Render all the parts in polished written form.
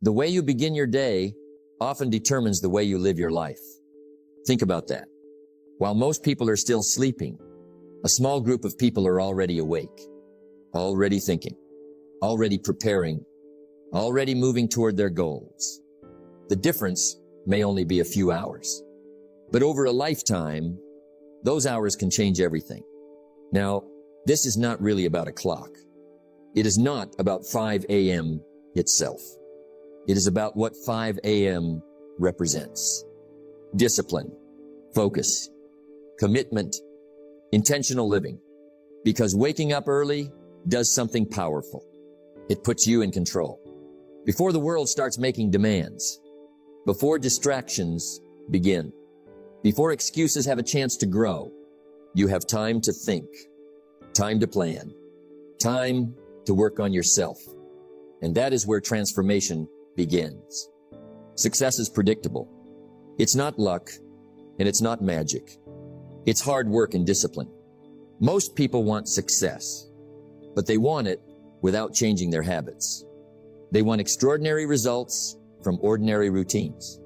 The way you begin your day often determines the way you live your life. Think about that. While most people are still sleeping, a small group of people are already awake, already thinking, already preparing, already moving toward their goals. The difference may only be a few hours, but over a lifetime, those hours can change everything. Now, this is not really about a clock. It is not about 5 a.m. itself. It is about what 5 a.m. represents. Discipline, focus, commitment, intentional living. Because waking up early does something powerful. It puts you in control. Before the world starts making demands, before distractions begin, before excuses have a chance to grow, you have time to think, time to plan, time to work on yourself. And that is where transformation begins. Success is predictable. It's not luck, and it's not magic. It's hard work and discipline. Most people want success, but they want it without changing their habits. They want extraordinary results from ordinary routines.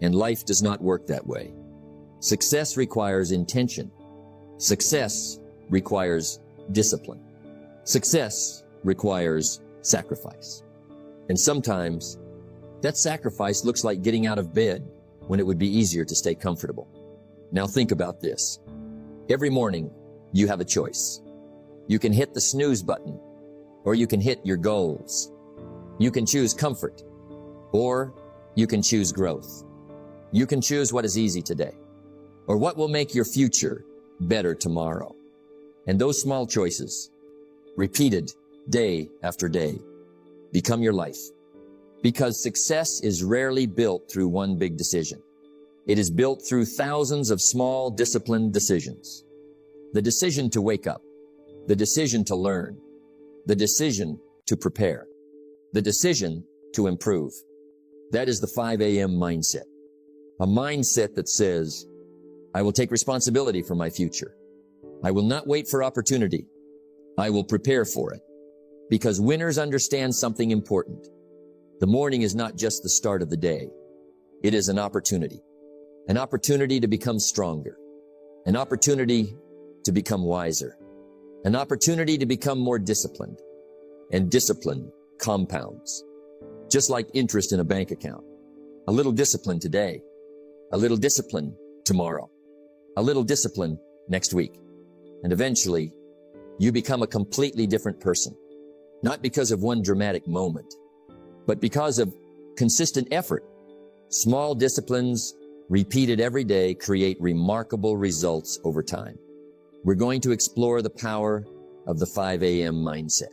And life does not work that way. Success requires intention. Success requires discipline. Success requires sacrifice. And sometimes that sacrifice looks like getting out of bed when it would be easier to stay comfortable. Now think about this. Every morning you have a choice. You can hit the snooze button, or you can hit your goals. You can choose comfort, or you can choose growth. You can choose what is easy today, or what will make your future better tomorrow. And those small choices, repeated day after day, become your life. Because success is rarely built through one big decision. It is built through thousands of small, disciplined decisions. The decision to wake up, the decision to learn, the decision to prepare, the decision to improve. That is the 5 a.m. mindset. A mindset that says, I will take responsibility for my future. I will not wait for opportunity. I will prepare for it. Because winners understand something important. The morning is not just the start of the day. It is an opportunity to become stronger, an opportunity to become wiser, an opportunity to become more disciplined. And discipline compounds, just like interest in a bank account. A little discipline today, a little discipline tomorrow, a little discipline next week. And eventually, you become a completely different person. Not because of one dramatic moment, but because of consistent effort. Small disciplines repeated every day create remarkable results over time. We're going to explore the power of the 5 a.m. mindset.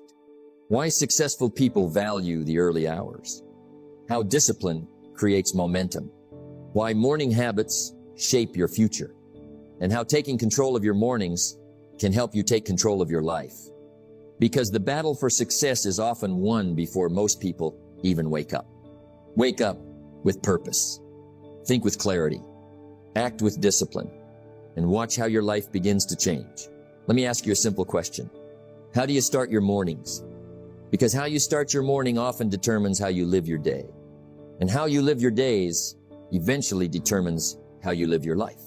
Why successful people value the early hours. How discipline creates momentum. Why morning habits shape your future. And how taking control of your mornings can help you take control of your life. Because the battle for success is often won before most people even wake up. Wake up with purpose. Think with clarity. Act with discipline. And watch how your life begins to change. Let me ask you a simple question. How do you start your mornings? Because how you start your morning often determines how you live your day. And how you live your days eventually determines how you live your life.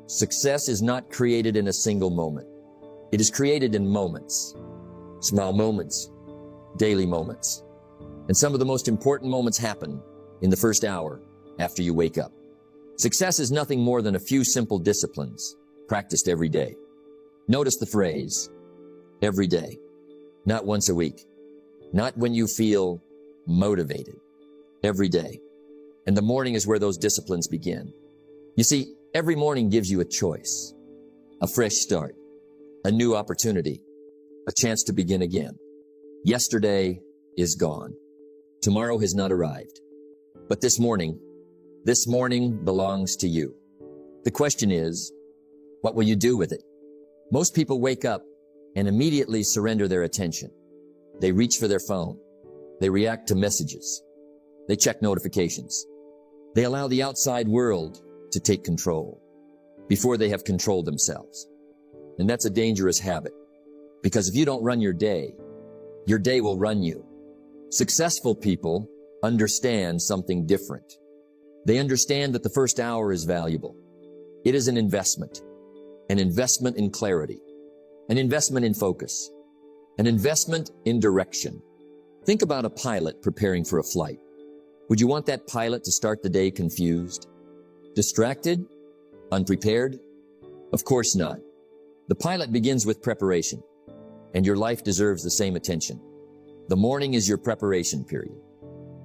Success is not created in a single moment. It is created in moments. Small moments, daily moments. And some of the most important moments happen in the first hour after you wake up. Success is nothing more than a few simple disciplines practiced every day. Notice the phrase, every day, not once a week, not when you feel motivated, every day. And the morning is where those disciplines begin. You see, every morning gives you a choice, a fresh start, a new opportunity, a chance to begin again. Yesterday is gone. Tomorrow has not arrived. But this morning belongs to you. The question is, what will you do with it? Most people wake up and immediately surrender their attention. They reach for their phone. They react to messages. They check notifications. They allow the outside world to take control before they have controlled themselves. And that's a dangerous habit. Because if you don't run your day will run you. Successful people understand something different. They understand that the first hour is valuable. It is an investment in clarity, an investment in focus, an investment in direction. Think about a pilot preparing for a flight. Would you want that pilot to start the day confused, distracted, unprepared? Of course not. The pilot begins with preparation, and your life deserves the same attention. The morning is your preparation period.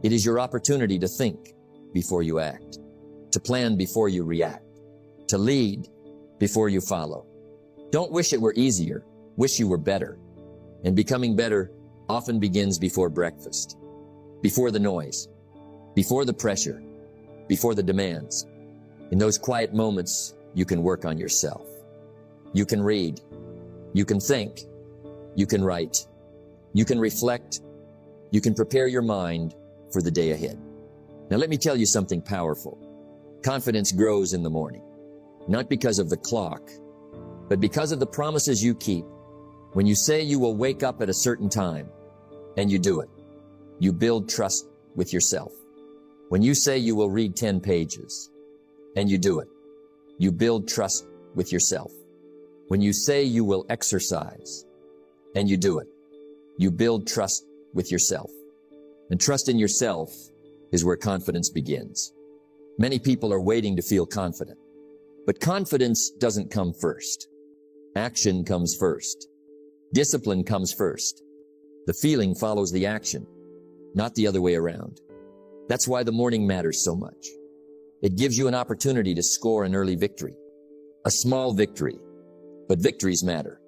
It is your opportunity to think before you act, to plan before you react, to lead before you follow. Don't wish it were easier, wish you were better. And becoming better often begins before breakfast, before the noise, before the pressure, before the demands. In those quiet moments, you can work on yourself. You can read, you can think, you can write, you can reflect, you can prepare your mind for the day ahead. Now let me tell you something powerful. Confidence grows in the morning, not because of the clock, but because of the promises you keep. When you say you will wake up at a certain time, and you do it, you build trust with yourself. When you say you will read 10 pages, and you do it, you build trust with yourself. When you say you will exercise, and you do it, you build trust with yourself. And trust in yourself is where confidence begins. Many people are waiting to feel confident, but confidence doesn't come first. Action comes first. Discipline comes first. The feeling follows the action, not the other way around. That's why the morning matters so much. It gives you an opportunity to score an early victory, a small victory, but victories matter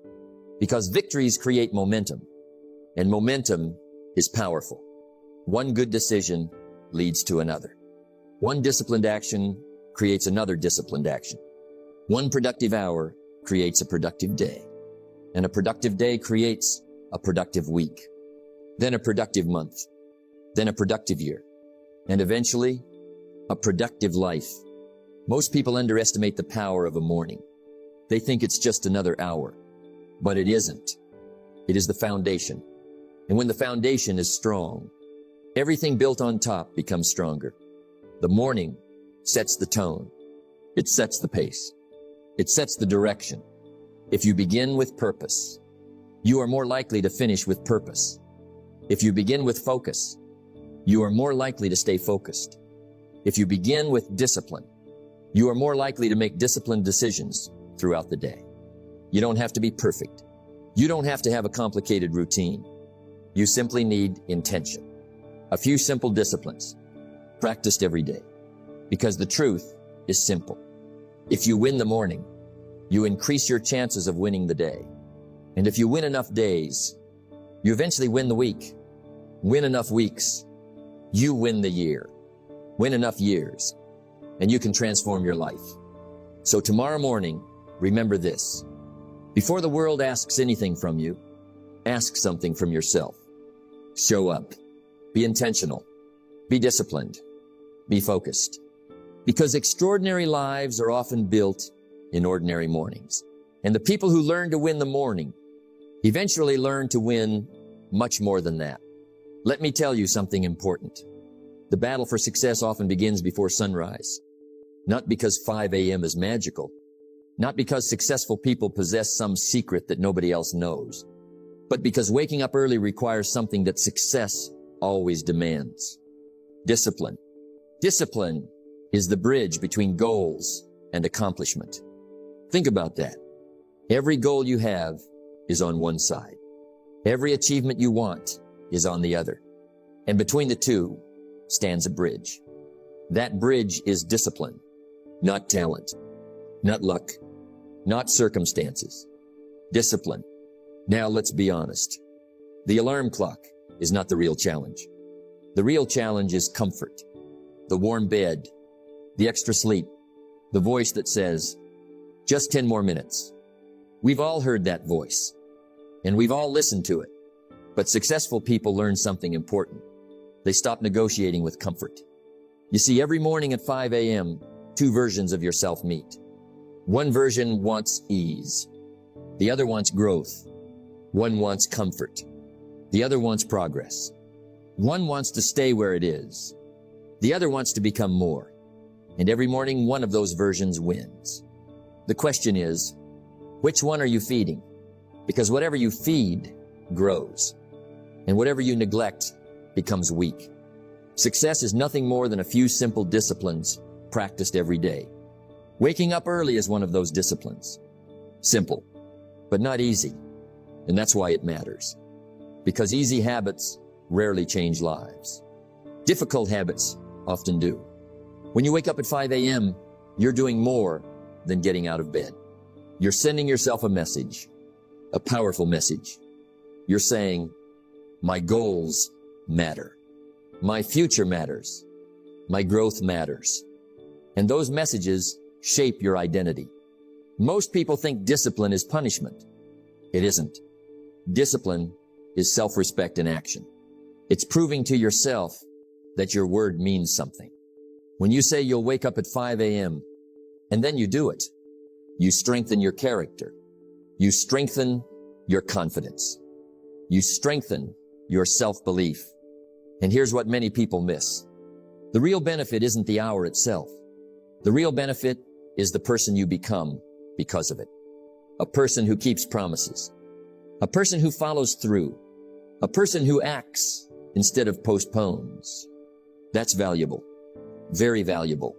because victories create momentum, and momentum is powerful. One good decision leads to another. One disciplined action creates another disciplined action. One productive hour creates a productive day, and a productive day creates a productive week, then a productive month, then a productive year, and eventually a productive life. Most people underestimate the power of a morning. They think it's just another hour, but it isn't. It is the foundation. And when the foundation is strong, everything built on top becomes stronger. The morning sets the tone. It sets the pace. It sets the direction. If you begin with purpose, you are more likely to finish with purpose. If you begin with focus, you are more likely to stay focused. If you begin with discipline, you are more likely to make disciplined decisions throughout the day. You don't have to be perfect. You don't have to have a complicated routine. You simply need intention. A few simple disciplines, practiced every day. Because the truth is simple. If you win the morning, you increase your chances of winning the day. And if you win enough days, you eventually win the week. Win enough weeks, you win the year. Win enough years, and you can transform your life. So tomorrow morning, remember this. Before the world asks anything from you, ask something from yourself. Show up. Be intentional. Be disciplined. Be focused. Because extraordinary lives are often built in ordinary mornings. And the people who learn to win the morning eventually learn to win much more than that. Let me tell you something important. The battle for success often begins before sunrise. Not because 5 a.m. is magical. Not because successful people possess some secret that nobody else knows. But because waking up early requires something that success always demands. Discipline. Discipline is the bridge between goals and accomplishment. Think about that. Every goal you have is on one side. Every achievement you want is on the other. And between the two stands a bridge. That bridge is discipline, not talent, not luck, not circumstances. Discipline. Now let's be honest. The alarm clock is not the real challenge. The real challenge is comfort, the warm bed, the extra sleep, the voice that says, just 10 more minutes. We've all heard that voice, and we've all listened to it. But successful people learn something important. They stop negotiating with comfort. You see, every morning at 5 a.m., two versions of yourself meet. One version wants ease. The other wants growth. One wants comfort. The other wants progress. One wants to stay where it is. The other wants to become more. And every morning, one of those versions wins. The question is, which one are you feeding? Because whatever you feed grows. And whatever you neglect becomes weak. Success is nothing more than a few simple disciplines practiced every day. Waking up early is one of those disciplines. Simple, but not easy. And that's why it matters. Because easy habits rarely change lives. Difficult habits often do. When you wake up at 5 a.m., you're doing more than getting out of bed. You're sending yourself a message, a powerful message. You're saying, my goals matter. My future matters. My growth matters. And those messages shape your identity. Most people think discipline is punishment. It isn't. Discipline is self-respect in action. It's proving to yourself that your word means something. When you say you'll wake up at 5 a.m. and then you do it, you strengthen your character. You strengthen your confidence. You strengthen your self-belief. And here's what many people miss. The real benefit isn't the hour itself. The real benefit is the person you become because of it. A person who keeps promises. A person who follows through. A person who acts instead of postpones. That's valuable. Very valuable.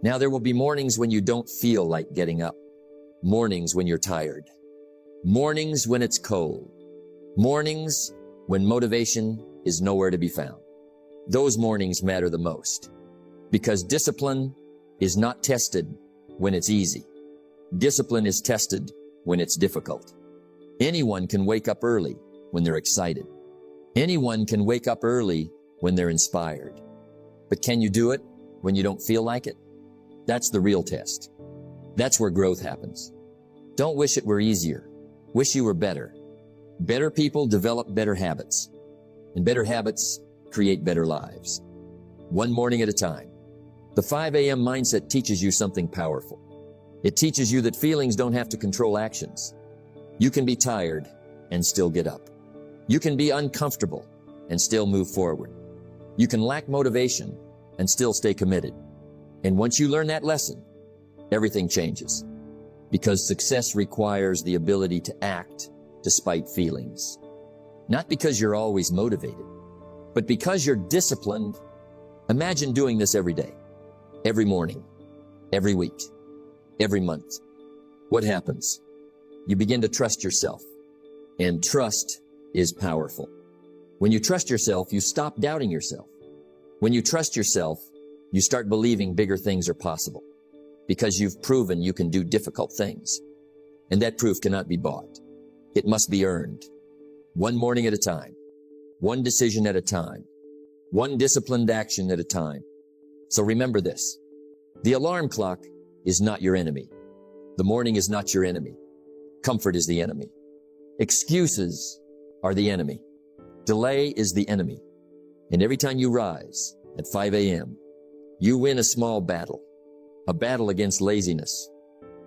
Now there will be mornings when you don't feel like getting up. Mornings when you're tired. Mornings when it's cold. Mornings when motivation is nowhere to be found. Those mornings matter the most. Because discipline is not tested when it's easy. Discipline is tested when it's difficult. Anyone can wake up early when they're excited. Anyone can wake up early when they're inspired. But can you do it when you don't feel like it? That's the real test. That's where growth happens. Don't wish it were easier. Wish you were better. Better people develop better habits. And better habits create better lives. One morning at a time. The 5 a.m. mindset teaches you something powerful. It teaches you that feelings don't have to control actions. You can be tired and still get up. You can be uncomfortable and still move forward. You can lack motivation and still stay committed. And once you learn that lesson, everything changes. Because success requires the ability to act despite feelings. Not because you're always motivated, but because you're disciplined. Imagine doing this every day, every morning, every week, every month. What happens? You begin to trust yourself. And trust is powerful. When you trust yourself, you stop doubting yourself. When you trust yourself, you start believing bigger things are possible. Because you've proven you can do difficult things. And that proof cannot be bought. It must be earned. One morning at a time. One decision at a time. One disciplined action at a time. So remember this. The alarm clock is not your enemy. The morning is not your enemy. Comfort is the enemy. Excuses are the enemy. Delay is the enemy. And every time you rise at 5 a.m., you win a small battle. A battle against laziness.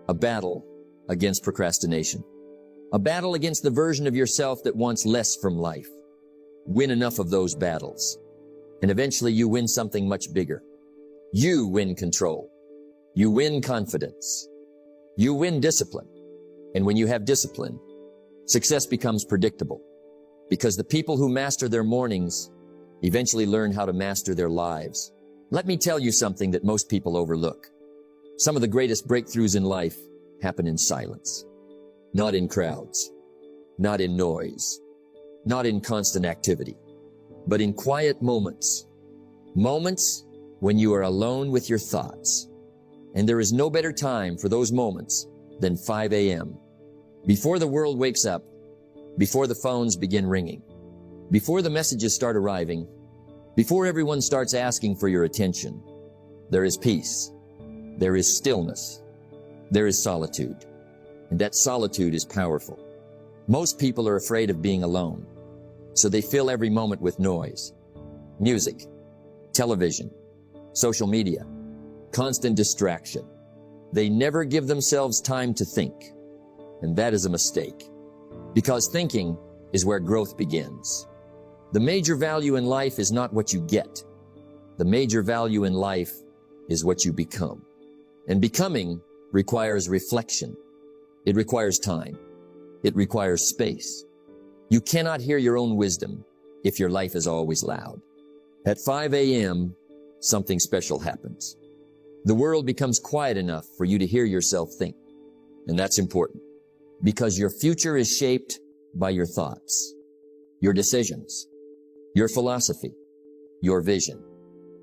A battle against procrastination. A battle against the version of yourself that wants less from life. Win enough of those battles. And eventually you win something much bigger. You win control. You win confidence. You win discipline. And when you have discipline, success becomes predictable. Because the people who master their mornings eventually learn how to master their lives. Let me tell you something that most people overlook. Some of the greatest breakthroughs in life happen in silence. Not in crowds. Not in noise. Not in constant activity. But in quiet moments. Moments when you are alone with your thoughts. And there is no better time for those moments than 5 a.m. Before the world wakes up, before the phones begin ringing, before the messages start arriving, before everyone starts asking for your attention, there is peace. There is stillness. There is solitude. And that solitude is powerful. Most people are afraid of being alone, so they fill every moment with noise, music, television, social media, constant distraction. They never give themselves time to think. And that is a mistake. Because thinking is where growth begins. The major value in life is not what you get. The major value in life is what you become. And becoming requires reflection. It requires time. It requires space. You cannot hear your own wisdom if your life is always loud. At 5 a.m., something special happens. The world becomes quiet enough for you to hear yourself think. And that's important because your future is shaped by your thoughts, your decisions, your philosophy, your vision.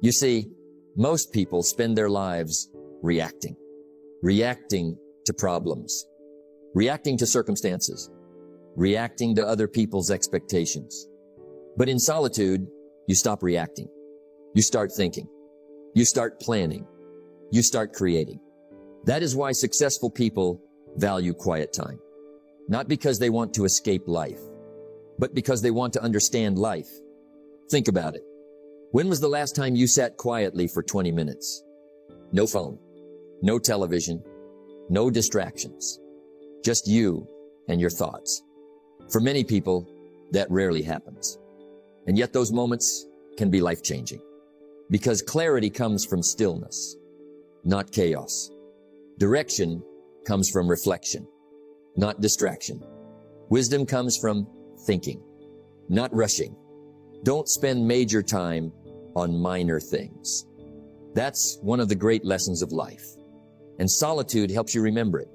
You see, most people spend their lives reacting to problems, reacting to circumstances, reacting to other people's expectations. But in solitude, you stop reacting. You start thinking. You start planning. You start creating. That is why successful people value quiet time. Not because they want to escape life, but because they want to understand life. Think about it. When was the last time you sat quietly for 20 minutes? No phone, no television, no distractions. Just you and your thoughts. For many people, that rarely happens. And yet those moments can be life-changing. Because clarity comes from stillness, not chaos. Direction comes from reflection, not distraction. Wisdom comes from thinking, not rushing. Don't spend major time on minor things. That's one of the great lessons of life. And solitude helps you remember it.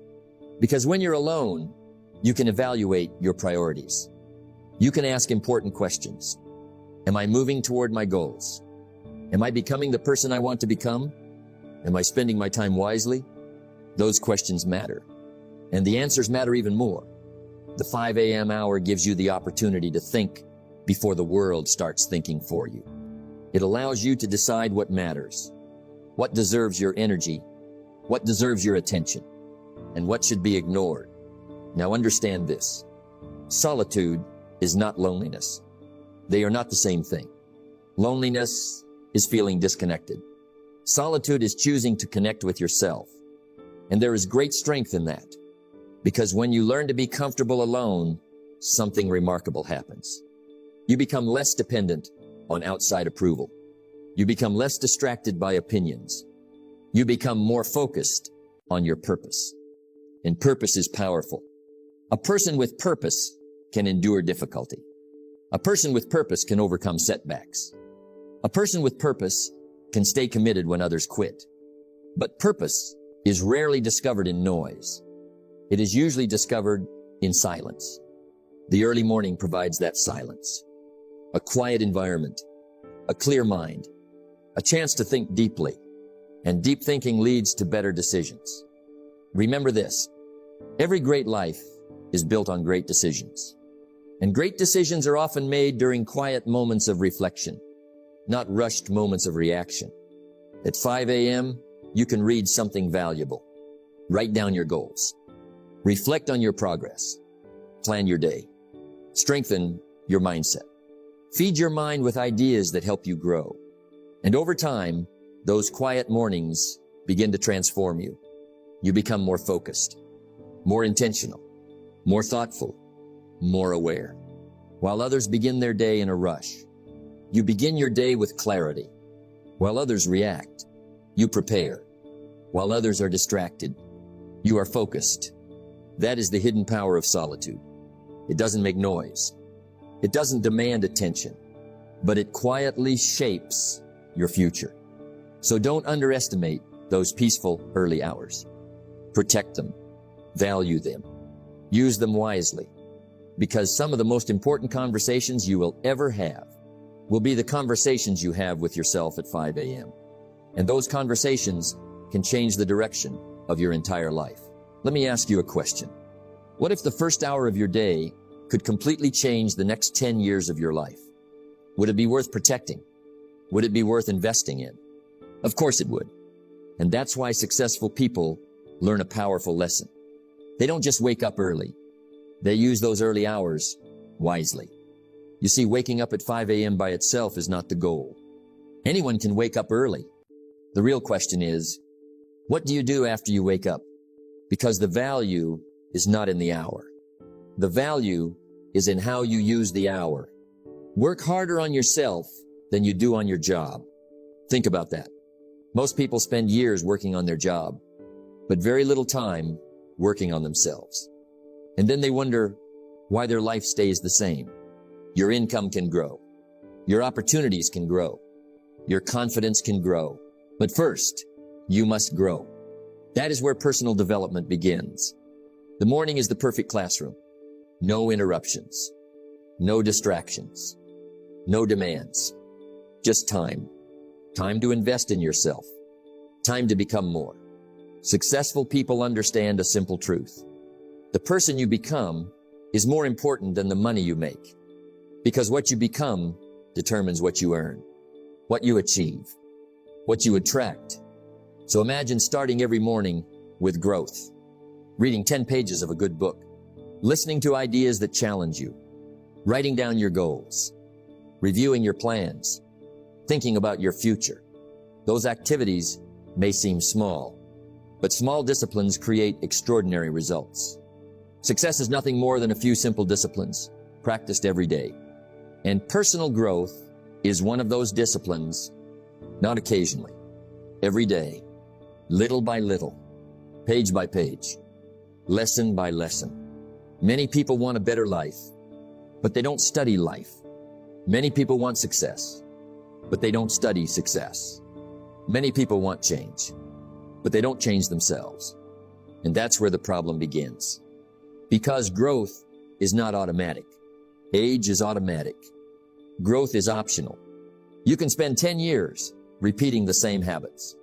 Because when you're alone, you can evaluate your priorities. You can ask important questions. Am I moving toward my goals? Am I becoming the person I want to become? Am I spending my time wisely? Those questions matter. And the answers matter even more. The 5 a.m. hour gives you the opportunity to think before the world starts thinking for you. It allows you to decide what matters, what deserves your energy, what deserves your attention, and what should be ignored. Now understand this. Solitude is not loneliness. They are not the same thing. Loneliness is feeling disconnected. Solitude is choosing to connect with yourself. And there is great strength in that. Because when you learn to be comfortable alone, something remarkable happens. You become less dependent on outside approval. You become less distracted by opinions. You become more focused on your purpose. And purpose is powerful. A person with purpose can endure difficulty. A person with purpose can overcome setbacks. A person with purpose can stay committed when others quit. But purpose is rarely discovered in noise. It is usually discovered in silence. The early morning provides that silence. A quiet environment, a clear mind, a chance to think deeply, and deep thinking leads to better decisions. Remember this, every great life is built on great decisions. And great decisions are often made during quiet moments of reflection, not rushed moments of reaction. At 5 a.m., you can read something valuable. Write down your goals. Reflect on your progress. Plan your day. Strengthen your mindset. Feed your mind with ideas that help you grow. And over time, those quiet mornings begin to transform you. You become more focused, more intentional, more thoughtful, more aware. While others begin their day in a rush, you begin your day with clarity. While others react, you prepare. While others are distracted, you are focused. That is the hidden power of solitude. It doesn't make noise. It doesn't demand attention, but it quietly shapes your future. So don't underestimate those peaceful early hours. Protect them. Value them. Use them wisely. Because some of the most important conversations you will ever have will be the conversations you have with yourself at 5 a.m. And those conversations can change the direction of your entire life. Let me ask you a question. What if the first hour of your day could completely change the next 10 years of your life? Would it be worth protecting? Would it be worth investing in? Of course it would. And that's why successful people learn a powerful lesson. They don't just wake up early. They use those early hours wisely. You see, waking up at 5 a.m. by itself is not the goal. Anyone can wake up early. The real question is, what do you do after you wake up? Because the value is not in the hour. The value is in how you use the hour. Work harder on yourself than you do on your job. Think about that. Most people spend years working on their job, but very little time working on themselves. And then they wonder why their life stays the same. Your income can grow. Your opportunities can grow. Your confidence can grow. But first, you must grow. That is where personal development begins. The morning is the perfect classroom. No interruptions. No distractions. No demands. Just time. Time to invest in yourself. Time to become more. Successful people understand a simple truth. The person you become is more important than the money you make, because what you become determines what you earn, what you achieve, what you attract. So imagine starting every morning with growth, reading 10 pages of a good book, listening to ideas that challenge you, writing down your goals, reviewing your plans, thinking about your future. Those activities may seem small, but small disciplines create extraordinary results. Success is nothing more than a few simple disciplines practiced every day. And personal growth is one of those disciplines, not occasionally, every day, little by little, page by page, lesson by lesson. Many people want a better life, but they don't study life. Many people want success, but they don't study success. Many people want change, but they don't change themselves. And that's where the problem begins. Because growth is not automatic. Age is automatic. Growth is optional. You can spend 10 years repeating the same habits,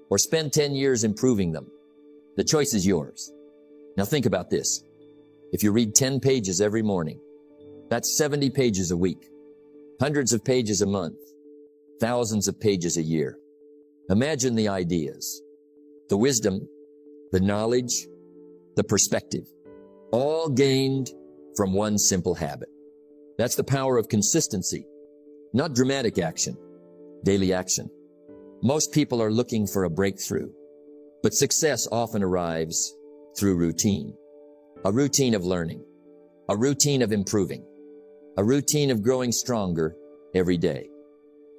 or spend 10 years improving them. The choice is yours. Now think about this. If you read 10 pages every morning, that's 70 pages a week, hundreds of pages a month, thousands of pages a year. Imagine the ideas, the wisdom, the knowledge, the perspective, all gained from one simple habit. That's the power of consistency, not dramatic action, daily action. Most people are looking for a breakthrough, but success often arrives through routine. A routine of learning, a routine of improving, a routine of growing stronger every day.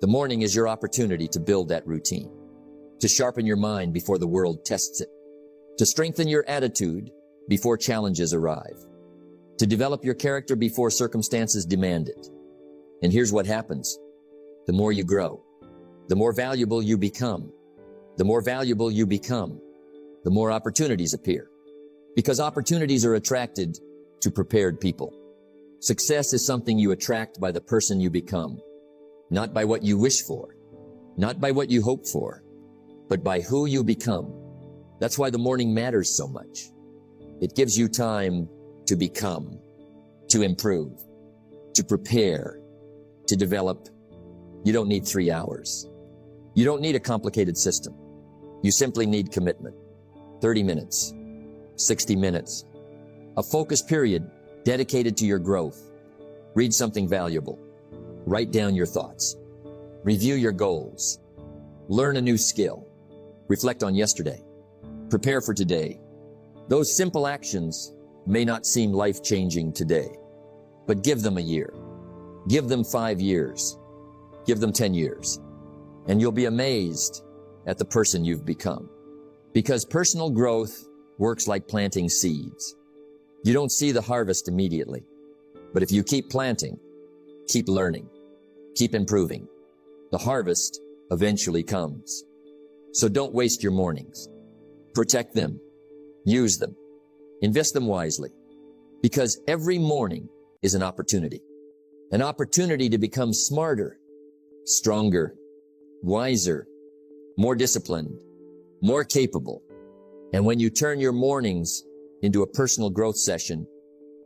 The morning is your opportunity to build that routine, to sharpen your mind before the world tests it, to strengthen your attitude before challenges arrive, to develop your character before circumstances demand it. And here's what happens. The more you grow, the more valuable you become. The more valuable you become, the more opportunities appear, because opportunities are attracted to prepared people. Success is something you attract by the person you become, not by what you wish for, not by what you hope for, but by who you become. That's why the morning matters so much. It gives you time to become, to improve, to prepare, to develop. You don't need 3 hours. You don't need a complicated system. You simply need commitment. 30 minutes, 60 minutes, a focused period dedicated to your growth. Read something valuable. Write down your thoughts. Review your goals. Learn a new skill. Reflect on yesterday. Prepare for today. Those simple actions may not seem life-changing today, but give them a year. Give them 5 years. Give them 10 years. And you'll be amazed at the person you've become. Because personal growth works like planting seeds. You don't see the harvest immediately, but if you keep planting, keep learning, keep improving, the harvest eventually comes. So don't waste your mornings. Protect them. Use them. Invest them wisely. Because every morning is an opportunity to become smarter, stronger, wiser, more disciplined, more capable. And when you turn your mornings into a personal growth session,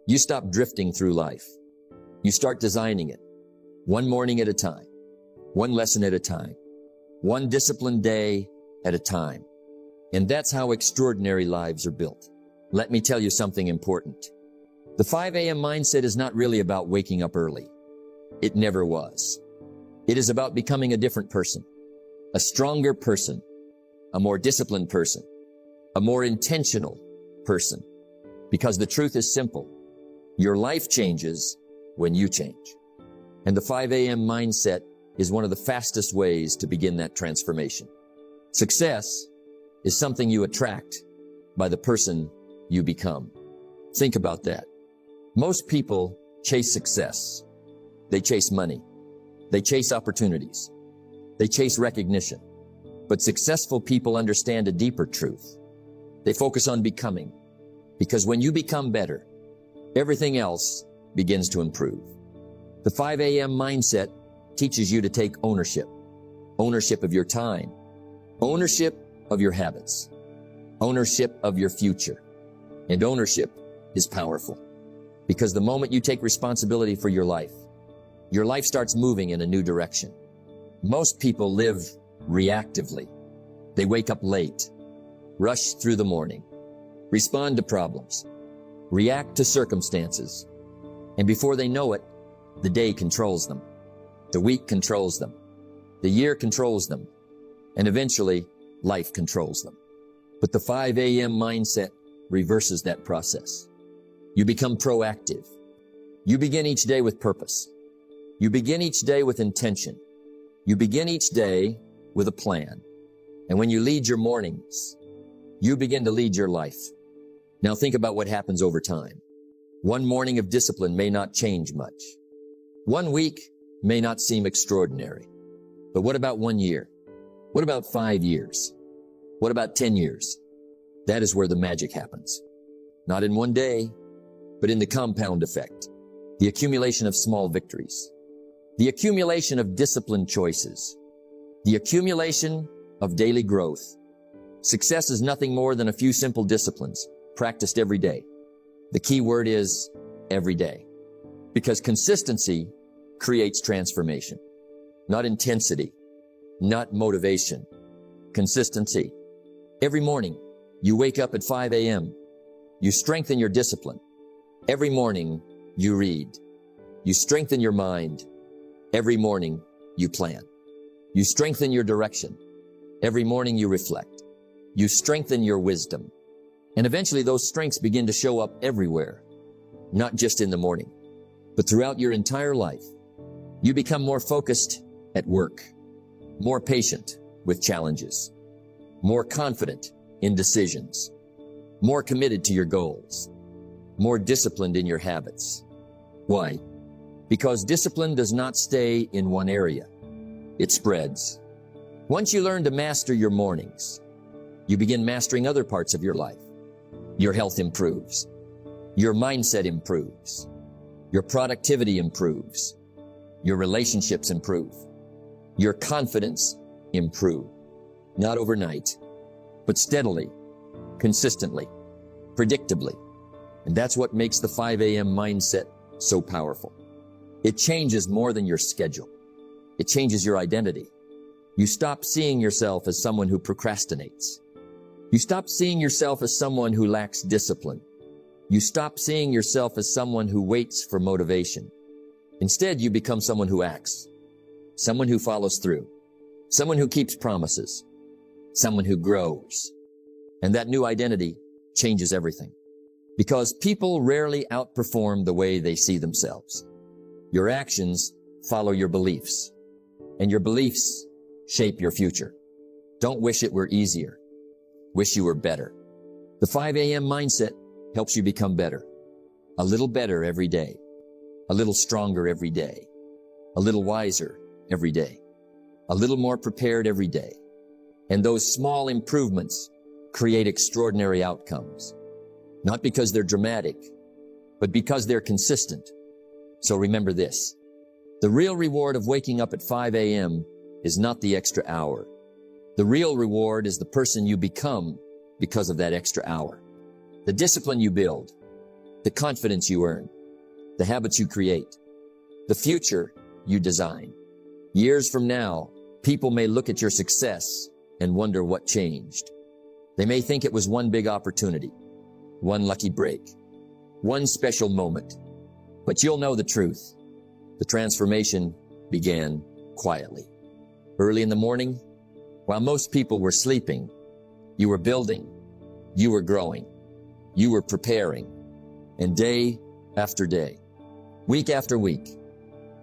you stop drifting through life. You start designing it, one morning at a time, one lesson at a time, one disciplined day at a time. And that's how extraordinary lives are built. Let me tell you something important. The 5 a.m. mindset is not really about waking up early. It never was. It is about becoming a different person, a stronger person, a more disciplined person, a more intentional person. Because the truth is simple. Your life changes when you change. And the 5 a.m. mindset is one of the fastest ways to begin that transformation. Success is something you attract by the person you become. Think about that. Most people chase success. They chase money. They chase opportunities. They chase recognition. But successful people understand a deeper truth. They focus on becoming. Because when you become better, everything else begins to improve. The 5 a.m. mindset teaches you to take ownership. Ownership of your time. Ownership of your habits. Ownership of your future. And ownership is powerful. Because the moment you take responsibility for your life starts moving in a new direction. Most people live reactively. They wake up late, rush through the morning, respond to problems, react to circumstances, and before they know it, the day controls them, the week controls them, the year controls them, and eventually life controls them. But the 5 a.m. mindset reverses that process. You become proactive. You begin each day with purpose. You begin each day with intention. You begin each day with a plan. And when you lead your mornings, you begin to lead your life. Now think about what happens over time. One morning of discipline may not change much. 1 week may not seem extraordinary. But what about 1 year? What about 5 years? What about 10 years? That is where the magic happens. Not in one day, but in the compound effect. The accumulation of small victories. The accumulation of disciplined choices. The accumulation of daily growth. Success is nothing more than a few simple disciplines practiced every day. The key word is every day. Because consistency creates transformation. Not intensity. Not motivation. Consistency. Every morning, you wake up at 5 a.m. You strengthen your discipline. Every morning, you read. You strengthen your mind. Every morning, you plan. You strengthen your direction. Every morning, you reflect. You strengthen your wisdom. And eventually, those strengths begin to show up everywhere. Not just in the morning, but throughout your entire life. You become more focused at work, more patient with challenges, more confident in decisions, more committed to your goals, more disciplined in your habits. Why? Because discipline does not stay in one area. It spreads. Once you learn to master your mornings, you begin mastering other parts of your life. Your health improves. Your mindset improves. Your productivity improves. Your relationships improve. Your confidence improves. Not overnight, but steadily, consistently, predictably. And that's what makes the 5 a.m. mindset so powerful. It changes more than your schedule. It changes your identity. You stop seeing yourself as someone who procrastinates. You stop seeing yourself as someone who lacks discipline. You stop seeing yourself as someone who waits for motivation. Instead, you become someone who acts, someone who follows through, someone who keeps promises, someone who grows. And that new identity changes everything. Because people rarely outperform the way they see themselves. Your actions follow your beliefs, and your beliefs shape your future. Don't wish it were easier. Wish you were better. The 5 a.m. mindset helps you become better. A little better every day. A little stronger every day. A little wiser every day. A little more prepared every day. And those small improvements create extraordinary outcomes. Not because they're dramatic, but because they're consistent. So remember this. The real reward of waking up at 5 a.m. is not the extra hour. The real reward is the person you become because of that extra hour. The discipline you build, the confidence you earn, the habits you create, the future you design. Years from now, people may look at your success and wonder what changed. They may think it was one big opportunity, one lucky break, one special moment. But you'll know the truth. The transformation began quietly. Early in the morning, while most people were sleeping, you were building, you were growing, you were preparing, and day after day, week after week,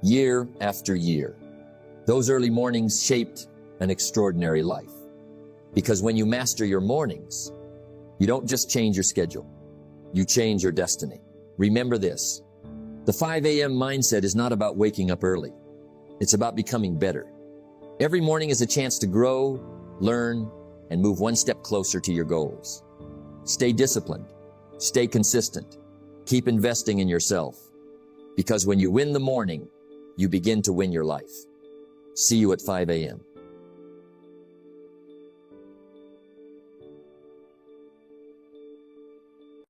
year after year. Those early mornings shaped an extraordinary life. Because when you master your mornings, you don't just change your schedule, you change your destiny. Remember this, the 5 a.m. mindset is not about waking up early. It's about becoming better. Every morning is a chance to grow, learn, and move one step closer to your goals. Stay disciplined, stay consistent, keep investing in yourself. Because when you win the morning, you begin to win your life. See you at 5 a.m.